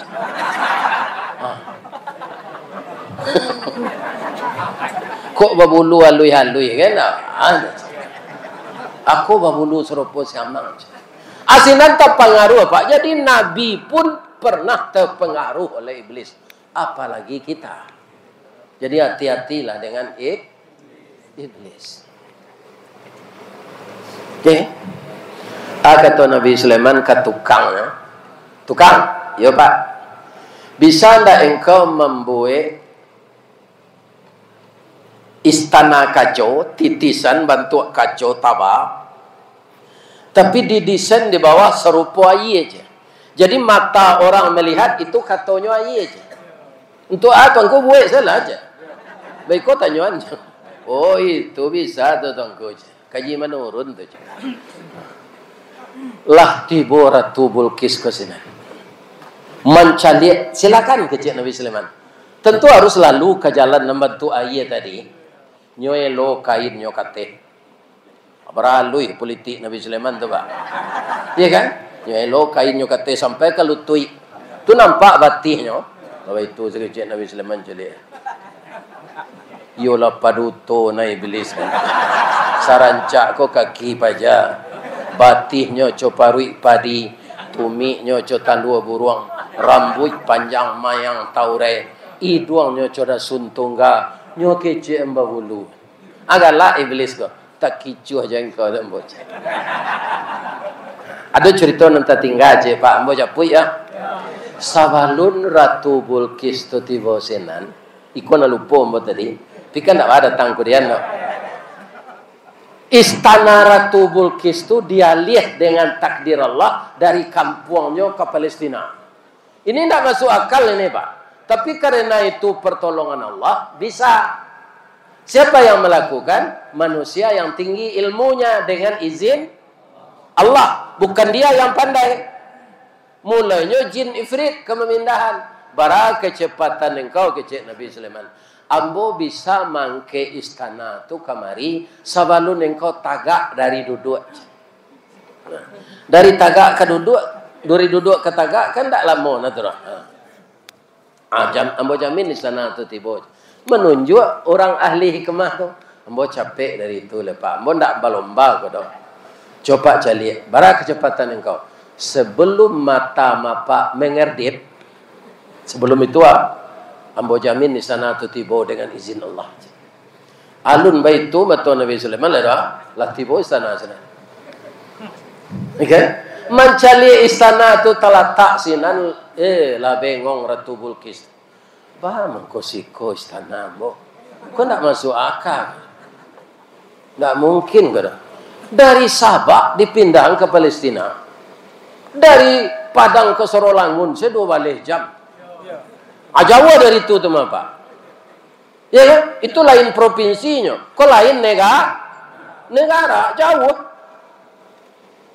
Kok babulu halui-halui kan? Aku babulu serupa siamang. Asinan terpengaruh apa? Jadi Nabi pun pernah terpengaruh oleh iblis. Apalagi kita. Jadi hati-hatilah dengan iblis. Oke. Kata Nabi Sulaiman ke tukang. Tukang, ya Pak. Bisa ndak engkau membuat istana kacau, titisan bentuk kacau tabak, tapi didesain di bawah serupa air aja. Jadi mata orang melihat itu katanya air aja. Untuk apa engkau buat salah aja. Baik kau tanya aja. Oh itu bisa tuh tongko. Kaji menurun tuh. Lah tiba Ratu Bilqis ke sini. Mencari, silakan ke Nabi Sulaiman. Tentu harus lalu ke jalan membantu air tadi. Nyoelo kain nyokate. Beralui politik Nabi Sulaiman tu Pak. Iya kan? Nyoelo kain nyokate sampai ke lutui. Tu nampak batihnya. Kalau itu sekecil Nabi Sulaiman jadi. Yolah paduto na iblis kan. Sarancak ko kaki paja. Batihnya coparui padi. Tumiknya cotalua buruang. Rambut panjang mayang taure. Iduangnya coda suntungga. Nyo kece embabulu. Agalah iblis ko. Tak kicu aja engkau tak bocah. Ada cerita nanti tinggal je Pak Ambo japui ya. Sabalun Ratu Bulkis tu tiba senan. Ikon lupa Ambo tadi. Tapi kan tak ada datang kurian no. Istana Ratu Bulkis tu dia lihat dengan takdir Allah dari kampungnya ke Palestina. Ini tidak masuk akal ini Pak. Tapi karena itu pertolongan Allah bisa. Siapa yang melakukan? Manusia yang tinggi ilmunya dengan izin Allah. Bukan dia yang pandai. Mulanya jin ifrit kememindahan. Bara kecepatan engkau kecek Nabi Sulaiman. Ambo bisa mangke istana tu kamari sabalun engkau tagak dari duduk. Nah, dari tagak ke duduk, dari duduk ke tagak kan tak lama naturah. Ambo jamin istana tu tiba. Menunjuk orang ahli hikmah tu. Ambo capek dari itu lepas. Ambo tak berlomba ko dah. Coba cari. Bara kecepatan engkau. Sebelum mata mapa mengerdip. Sebelum itu ambo jamin di sana tu tiba dengan izin Allah. Alun baik tu mata Nabi Sulaiman lah tiba istana sana. Okay? Mencari istana tu terletak sinan lah bengong Ratu Bulkis. Bah mengkosiko istana mo. Kau nak masuk akal? Tak mungkin kau dah. Dari Sabah dipindah ke Palestina. Dari Padang ke Sorolangun saya 2 balik jam. Jauh dari itu tu Pak. Ya kan? Itu lain provinsinya. Kau lain negara jauh.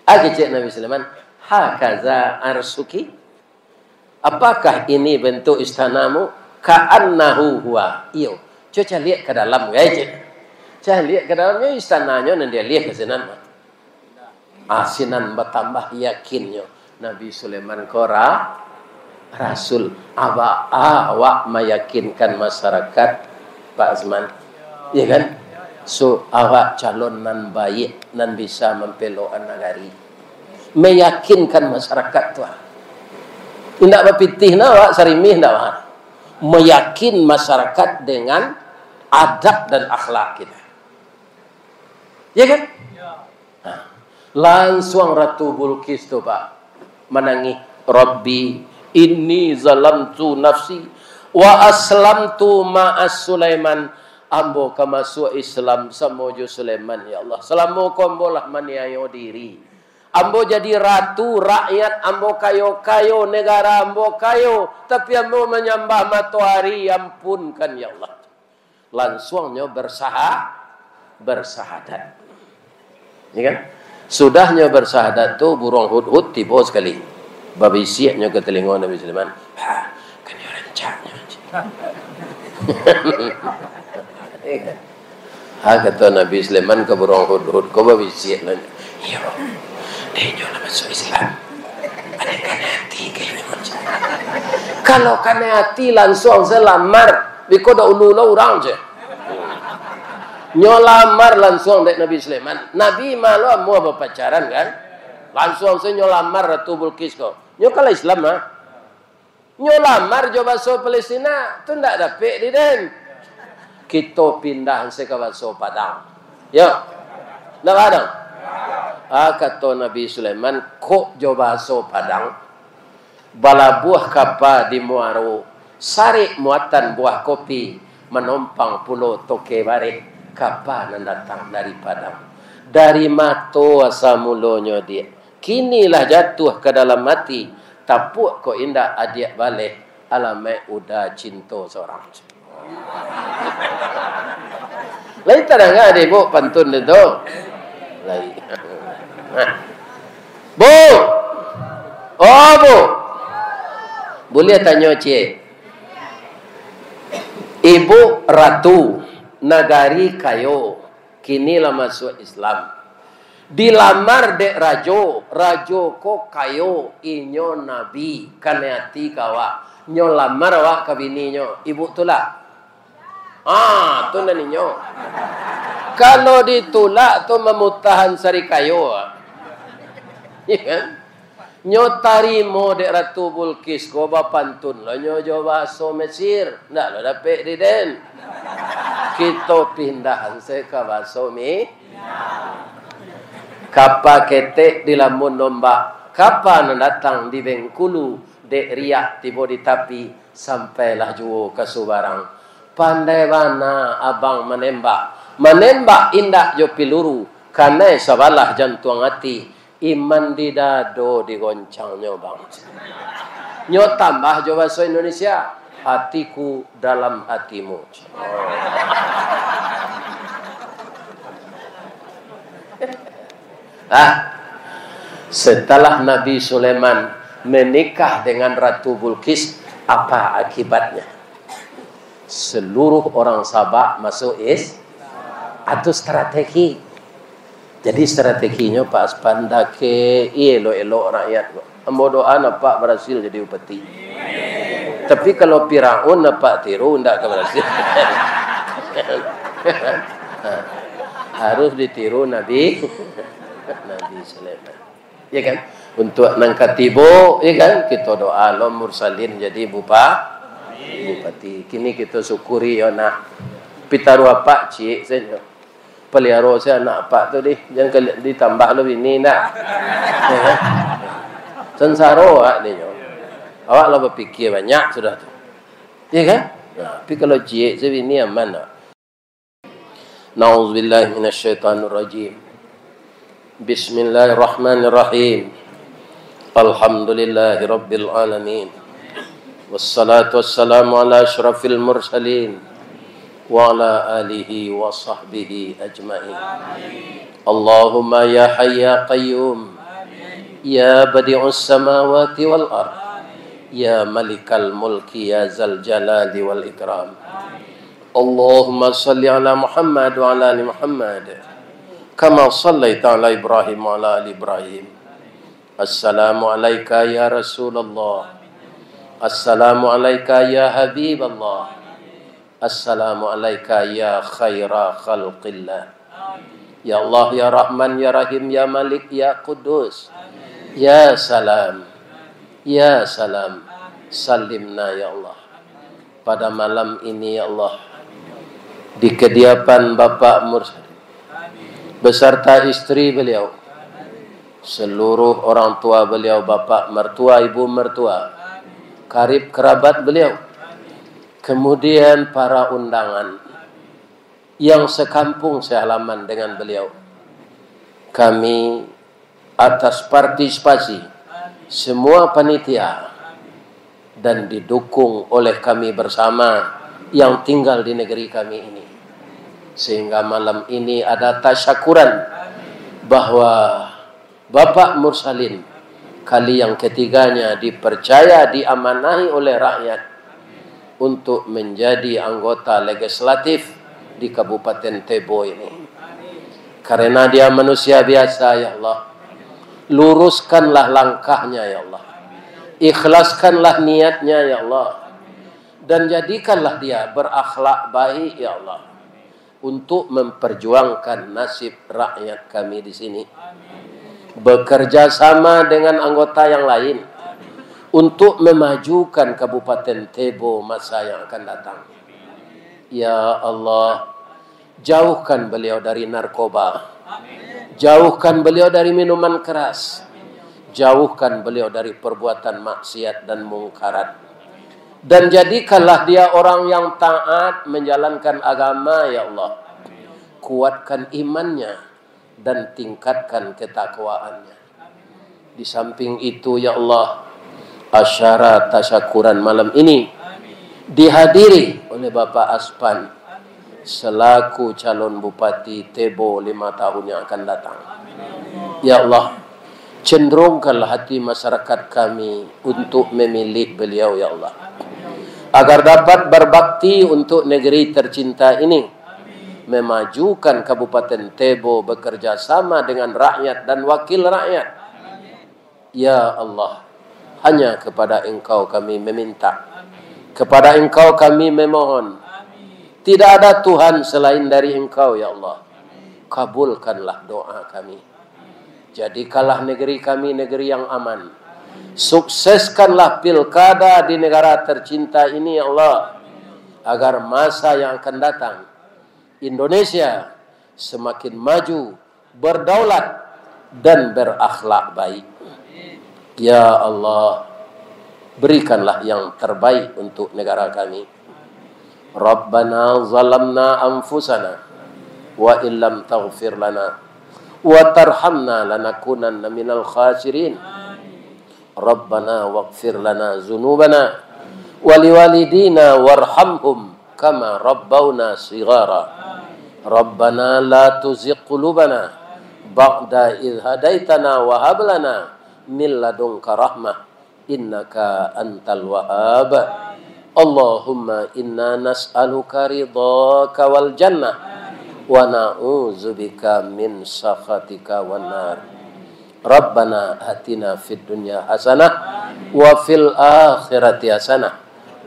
Cek Nabi Sulaiman, hakaza arsuki? Apakah ini bentuk istanamu? Ka'annahu huwa. Iyo. Coba lihat ke dalam guys. Coba lihat ke dalamnya istananya dan dia lihat ke sinan. Sinan bertambah yakinnya. Nabi Sulaiman kora Rasul awak meyakinkan masyarakat Pak Azman. Ya kan? So awak calon nan baik nan bisa mempelokan negari. Meyakinkan masyarakat tu. Tidak berpitih na awak sarimih ndak awak. Meyakin masyarakat dengan adab dan akhlak kita. Ya kan? Nah, langsung Ratu Bulkis tu Pak menangis, Rabbi inni zalamtu nafsi wa aslamtu ma'as Sulaiman. Ambo ka masuk Islam samojo Sulaiman ya Allah. Selama ambo lah maniayo diri. Ambo jadi ratu, rakyat ambo kayo-kayo, negara ambo kayo. Tapi ambo menyembah matahari, ampunkan ya Allah. Langsungnya bersahadat. Ya kan? Sudahnya bersahadat tu burung hudhud tiba sekali. Babi siapnya ke telinga Nabi Sulaiman. Kan dia rancaknya. Kata Nabi Sulaiman ke burung hudhud, kau babi siap lah. Ya. Dia nak masuk Islam. Ada kena hati kayaknya macam. Kalau kena hati langsung selamar, biko dah ulu-ulu orang je. Nyolamar langsung dari Nabi Sulaiman. Nabi malu mau berpacaran kan? Langsung saya nyolamar Ratu Bulkis kau. Nyokala Islam nyolamar jo baso Palestina tu ndak dapet di den. Kita pindah ke baso Padang. Yo. Ndak ada. Kata Nabi Sulaiman, kok jo baso Padang. Bala buah kapa di Muaro. Sari muatan buah kopi menompang pulau Toke Bare. Kapan datang dari Padang? Dari mato asal mulanya dia. Kinilah jatuh ke dalam mati. Tapuk kok indah adik balik. Alamai udah cinta seorang. Lain tak ada adik bu pantun itu. Lain. Bu. Oh bu. Boleh tanya cik. Ibu ratu. Nagari kayo kinilah masuk Islam. Dilamar dek rajo ko kayo inyo nabi kanati kawa nyo lamar awak ke bininya ibu tulak. Tu naninyo. Kalau ditulak tu memutahan sari kayo. Ya kan? Nyo tarimo dek Ratu Bulkis ko ba pantun lo nyo jo baso Mesir ndak lo dapet di den. Kita pindah ke basomi. Kapa ketek di lamun nombak. Kapa datang di Bengkulu. Dek riak tiba di tapi. Sampailah juo ke Subarang. Pandai mana abang menembak. Menembak indah jo piluru. Karena sabalah jantung hati. Iman di dado digoncangnya bang. Nyo tambah jo bahasa Indonesia. Hatiku dalam hatimu. Setelah Nabi Sulaiman menikah dengan Ratu Bilqis, apa akibatnya? Seluruh orang Sabah masuk atau strategi. Jadi strateginya Pak Aspanda ke elo-elo rakyat. Ambo doa Pak berhasil jadi bupati. Tapi kalau Firaun Pak tiru ndak berhasil. Harus ditiru Nabi Sulaiman. Ya kan? Untuk nangkatibo, ya kan? Kita doa lo mursalin jadi bupati. Kini kita syukuri ya nak. Pitaru apa cik saja. Pelihara saya anak apa tu deh. Jangan ditambah lebih ni nak. Ya kan? Sensaro ni yo. Awak lah berfikir banyak sudah tu. Ya kan? Tapi kalau cik saya ini aman tak? Na'udzubillahi minasyaitanirrajim. Bismillahirrahmanirrahim. Alhamdulillahi rabbil alamin. Wassalatu wassalamu ala asyrafil mursalin wa ala alihi wa sahbihi ajma'in. Allahumma ya hayya qayyum. Ya badi'us samawati wal ard. Ya malikal mulki ya zal jalali wal ikram. Allahumma salli ala Muhammad wa ala ali Muhammad kama sallaita ala Ibrahim wa ala ali Ibrahim. Assalamu alayka ya Rasulullah. Assalamu alayka ya Habiballah. Assalamu alayka ya khaira khalqillah. Ya Allah ya Rahman ya Rahim ya Malik ya Qudus. Ya salam. Ya salam. Salimna ya Allah. Pada malam ini ya Allah, di kediaman Bapak Mursyid beserta istri beliau, seluruh orang tua beliau, bapak mertua, ibu mertua, karib kerabat beliau, kemudian para undangan yang sekampung sehalaman dengan beliau. Kami atas partisipasi semua panitia dan didukung oleh kami bersama yang tinggal di negeri kami ini. Sehingga malam ini ada tasyakuran bahwa Bapak Mursalin kali yang ketiganya dipercaya, diamanahi oleh rakyat untuk menjadi anggota legislatif di Kabupaten Tebo ini. Karena dia manusia biasa ya Allah, luruskanlah langkahnya ya Allah, ikhlaskanlah niatnya ya Allah, dan jadikanlah dia berakhlak baik ya Allah untuk memperjuangkan nasib rakyat kami di sini. Bekerja sama dengan anggota yang lain untuk memajukan Kabupaten Tebo masa yang akan datang. Ya Allah, jauhkan beliau dari narkoba, jauhkan beliau dari minuman keras, jauhkan beliau dari perbuatan maksiat dan mungkarat, dan jadikanlah dia orang yang taat menjalankan agama ya Allah. Kuatkan imannya dan tingkatkan ketakwaannya. Di samping itu ya Allah, asyara tasyakuran malam ini dihadiri oleh Bapak Aspan selaku calon Bupati Tebo 5 tahun yang akan datang. Ya Allah, cenderungkanlah hati masyarakat kami untuk memilih beliau ya Allah, agar dapat berbakti untuk negeri tercinta ini, memajukan Kabupaten Tebo bekerja sama dengan rakyat dan wakil rakyat. Ya Allah, hanya kepada Engkau kami meminta, kepada Engkau kami memohon. Tidak ada Tuhan selain dari Engkau ya Allah. Kabulkanlah doa kami. Jadikanlah negeri kami negeri yang aman. Sukseskanlah pilkada di negara tercinta ini ya Allah, agar masa yang akan datang Indonesia semakin maju, berdaulat, dan berakhlak baik. Ya Allah, berikanlah yang terbaik untuk negara kami. Rabbana zalamna anfusana wa illam taghfir lana wa tarhamna lanakunanna minal khasirin. Rabbana waghfir lana dzunubana wa liwalidina warhamhum kama rabbawna shighara. Rabbana la tuzigh qulubana ba'da idh hadaitana wa hab lana min ladunka rahmah innaka antal wahhab. Allahumma inna nas'aluka ridhaka wal jannah wa na'udzubika min sakhatika wan nar. Rabbana atina fid dunya hasanah wa fil akhirati hasanah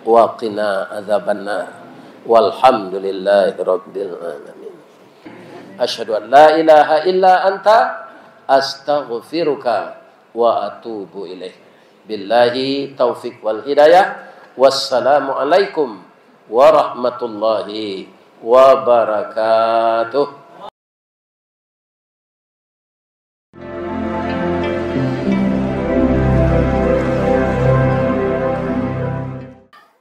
wa qina adzabannar. Walhamdulillahi rabbil alamin. Asyhadu an la ilaha illa anta astaghfiruka wa atubu ilaik. Billahi taufik wal hidayah. Wassalamu alaikum warahmatullahi wabarakatuh.